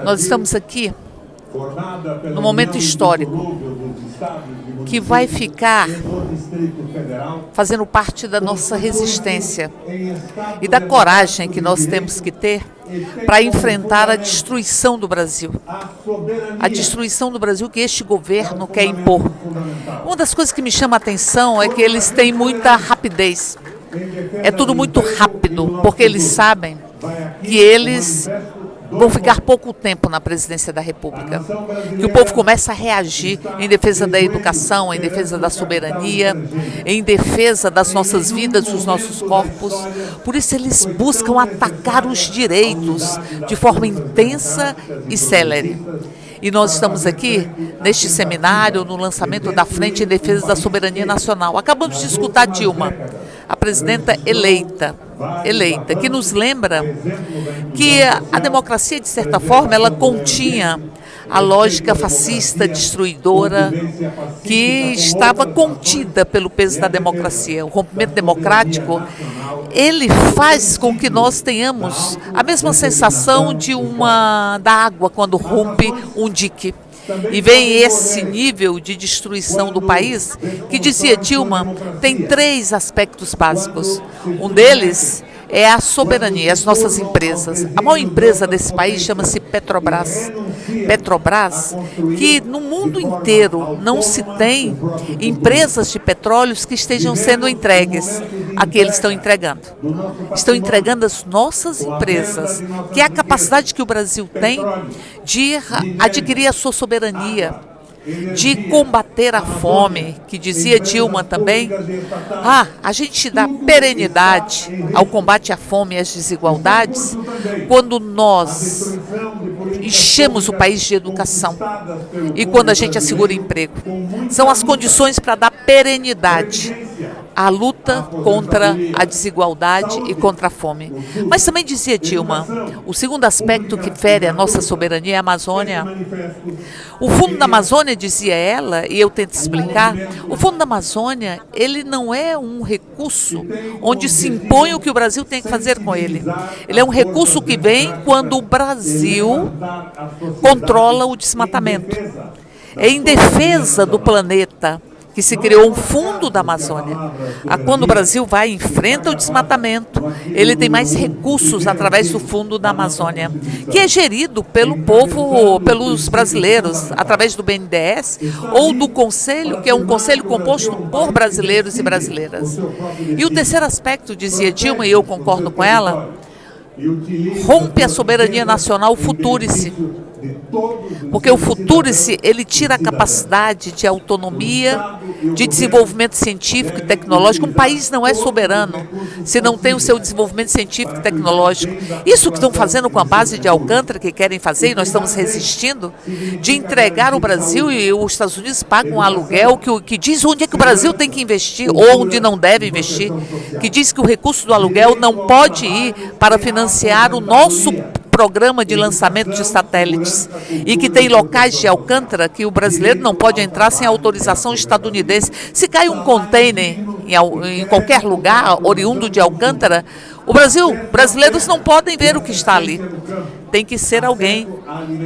Nós estamos aqui num momento histórico que vai ficar fazendo parte da nossa resistência e da coragem que nós temos que ter para enfrentar a destruição do Brasil. A destruição do Brasil que este governo quer impor. Uma das coisas que me chama a atenção é que eles têm muita rapidez. É tudo muito rápido, porque eles sabem que eles vão ficar pouco tempo na presidência da República. Que o povo começa a reagir em defesa da educação, em defesa da soberania, em defesa das nossas vidas, dos nossos corpos. Por isso eles buscam atacar os direitos de forma intensa e célere. E nós estamos aqui neste seminário, no lançamento da Frente em Defesa da Soberania Nacional. Acabamos de escutar Dilma, a presidenta eleita, que nos lembra que a democracia, de certa forma, ela continha a lógica fascista, destruidora, que estava contida pelo peso da democracia. O rompimento democrático, ele faz com que nós tenhamos a mesma sensação da água quando rompe um dique. E vem esse nível de destruição do país, que dizia Dilma, tem 3 aspectos básicos. Um deles é a soberania, as nossas empresas. A maior empresa desse país chama-se Petrobras. Petrobras, que no mundo inteiro não se tem empresas de petróleos que estejam sendo entregues. Aqui eles estão entregando. Estão entregando as nossas empresas, que é a capacidade que o Brasil tem de adquirir a sua soberania, de combater a fome, que dizia Dilma também. A gente dá perenidade ao combate à fome e às desigualdades quando nós enchemos o país de educação e quando a gente assegura emprego. São as condições para dar perenidade à luta contra a desigualdade e contra a fome. Mas também dizia Dilma, o segundo aspecto que fere a nossa soberania é a Amazônia. O Fundo da Amazônia, dizia ela, e eu tento explicar, o Fundo da Amazônia, ele não é um recurso onde se impõe o que o Brasil tem que fazer com ele. Ele é um recurso que vem quando o Brasil controla o desmatamento. É em defesa do planeta que se criou um fundo da Amazônia. Quando o Brasil vai e enfrenta o desmatamento, ele tem mais recursos através do fundo da Amazônia, que é gerido pelo povo, pelos brasileiros, através do BNDES ou do Conselho, que é um conselho composto por brasileiros e brasileiras. E o terceiro aspecto, dizia Dilma, e eu concordo com ela, rompe a soberania nacional, future-se. Porque o future-se, ele tira a capacidade de autonomia, de desenvolvimento científico e tecnológico. Um país não é soberano se não tem o seu desenvolvimento científico e tecnológico. Isso que estão fazendo com a base de Alcântara, que querem fazer, e nós estamos resistindo, de entregar o Brasil, e os Estados Unidos pagam um aluguel que diz onde é que o Brasil tem que investir, ou onde não deve investir, que diz que o recurso do aluguel não pode ir para financiar o nosso programa de lançamento de satélites, e que tem locais de Alcântara que o brasileiro não pode entrar sem autorização estadunidense. Se cai um container em qualquer lugar oriundo de Alcântara, brasileiros não podem ver o que está ali. Tem que ser alguém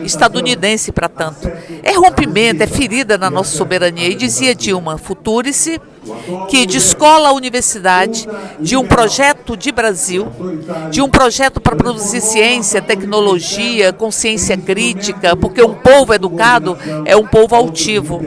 estadunidense para tanto. É rompimento, é ferida na nossa soberania. E dizia Dilma, future-se, que de escola à universidade, de um projeto de Brasil, de um projeto para produzir ciência, tecnologia, consciência crítica, porque um povo educado é um povo altivo,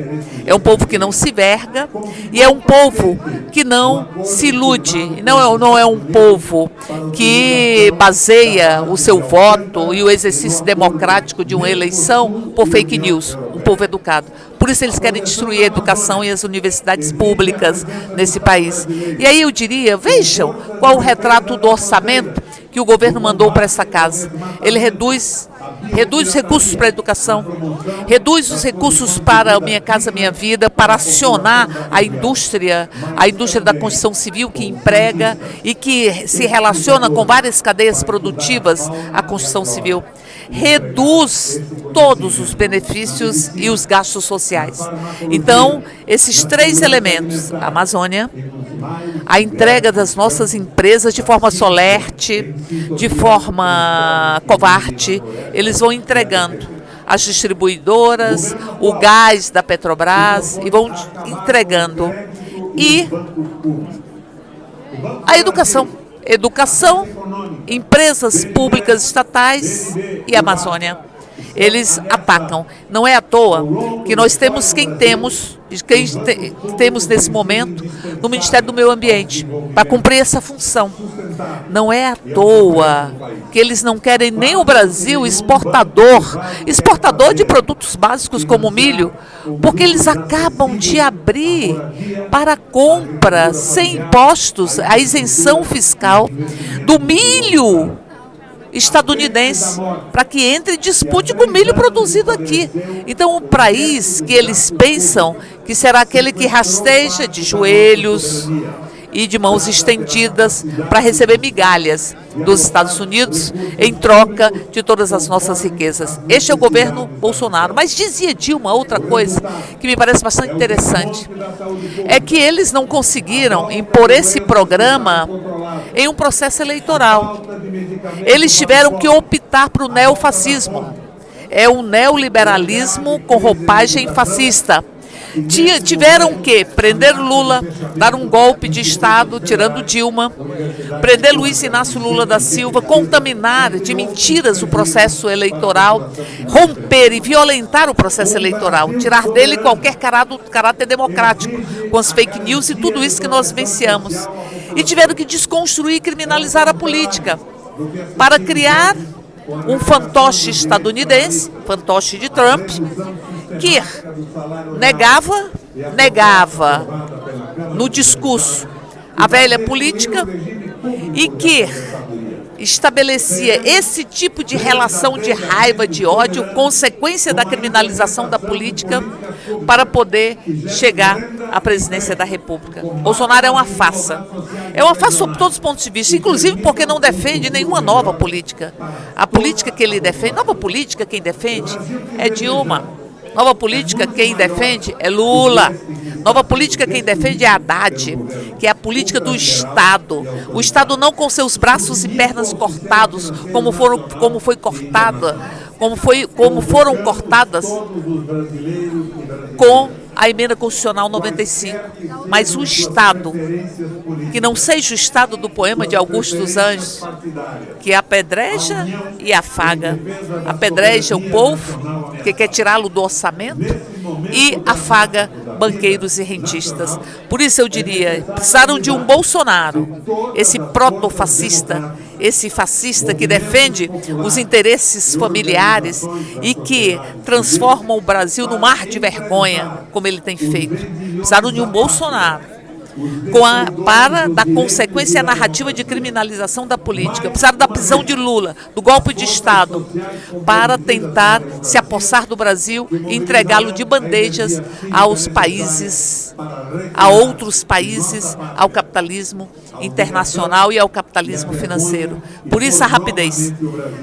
é um povo que não se verga e é um povo que não se ilude, não é um povo que baseia o seu voto e o exercício democrático de uma eleição por fake news, um povo educado. Por isso eles querem destruir a educação e as universidades públicas nesse país. E aí eu diria, vejam qual o retrato do orçamento que o governo mandou para essa casa. Ele reduz os recursos para a educação, reduz os recursos para Minha Casa Minha Vida, para acionar a indústria da construção civil que emprega e que se relaciona com várias cadeias produtivas, a construção civil. Reduz todos os benefícios e os gastos sociais. Então, esses 3 elementos, a Amazônia, a entrega das nossas empresas de forma solerte, de forma covarde. Eles vão entregando as distribuidoras, o gás da Petrobras, e vão entregando. E a educação, empresas públicas estatais e Amazônia. Eles atacam. Não é à toa que nós temos quem temos nesse momento no Ministério do Meio Ambiente para cumprir essa função. Não é à toa que eles não querem nem o Brasil exportador de produtos básicos como milho, porque eles acabam de abrir para compra sem impostos a isenção fiscal do milho estadunidense, para que entre e dispute com o milho produzido aqui. Então, o país que eles pensam que será aquele que rasteja de joelhos e de mãos estendidas para receber migalhas dos Estados Unidos em troca de todas as nossas riquezas. Este é o governo Bolsonaro. Mas dizia Dilma outra coisa que me parece bastante interessante. É que eles não conseguiram impor esse programa em um processo eleitoral. Eles tiveram que optar para o neofascismo. É um neoliberalismo com roupagem fascista. Tiveram que prender Lula, dar um golpe de Estado, tirando Dilma, prender Luiz Inácio Lula da Silva, contaminar de mentiras o processo eleitoral, romper e violentar o processo eleitoral, tirar dele qualquer caráter democrático, com as fake news e tudo isso que nós vivenciamos. E tiveram que desconstruir e criminalizar a política para criar um fantoche estadunidense, fantoche de Trump, que negava no discurso a velha política e que estabelecia esse tipo de relação de raiva, de ódio, consequência da criminalização da política para poder chegar à presidência da República. Bolsonaro é uma farsa. É uma farsa sob todos os pontos de vista, inclusive porque não defende nenhuma nova política. A política que ele defende, nova política quem defende é Dilma. Nova política quem defende é Lula. Nova política quem defende é Haddad, que é a política do Estado. O Estado não com seus braços e pernas cortados, como foram cortadas com a emenda constitucional 95, mas o Estado, que não seja o Estado do poema de Augusto dos Anjos, que apedreja e afaga. Apedreja o povo, que quer tirá-lo do orçamento, e afaga banqueiros e rentistas. Por isso eu diria, precisaram de um Bolsonaro, esse protofascista, esse fascista que defende os interesses familiares e que transforma o Brasil num mar de vergonha, como ele tem feito. Precisaram de um Bolsonaro para dar consequência à narrativa de criminalização da política. Precisaram da prisão de Lula, do golpe de Estado, para tentar se apossar do Brasil e entregá-lo de bandejas aos países, a outros países, ao capitalismo internacional e ao capitalismo financeiro. Por isso a rapidez.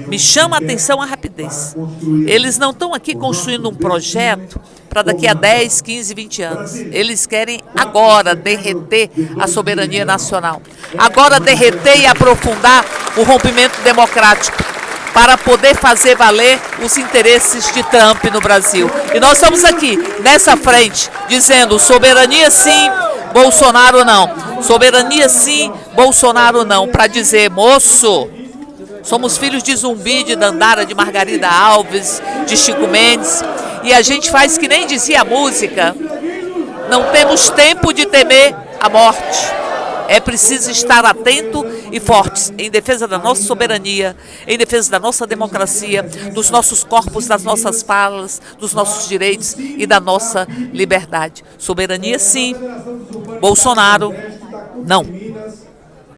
Me chama a atenção a rapidez. Eles não estão aqui construindo um projeto para daqui a 10, 15, 20 anos. Eles querem agora derreter a soberania nacional. Agora derreter e aprofundar o rompimento democrático para poder fazer valer os interesses de Trump no Brasil. E nós estamos aqui, nessa frente, dizendo soberania sim, Bolsonaro não. Soberania sim, Bolsonaro não. Para dizer, moço, somos filhos de Zumbi, de Dandara, de Margarida Alves, de Chico Mendes. E a gente faz que nem dizia a música, não temos tempo de temer a morte. É preciso estar atento e fortes em defesa da nossa soberania, em defesa da nossa democracia, dos nossos corpos, das nossas falas, dos nossos direitos e da nossa liberdade. Soberania sim, Bolsonaro não.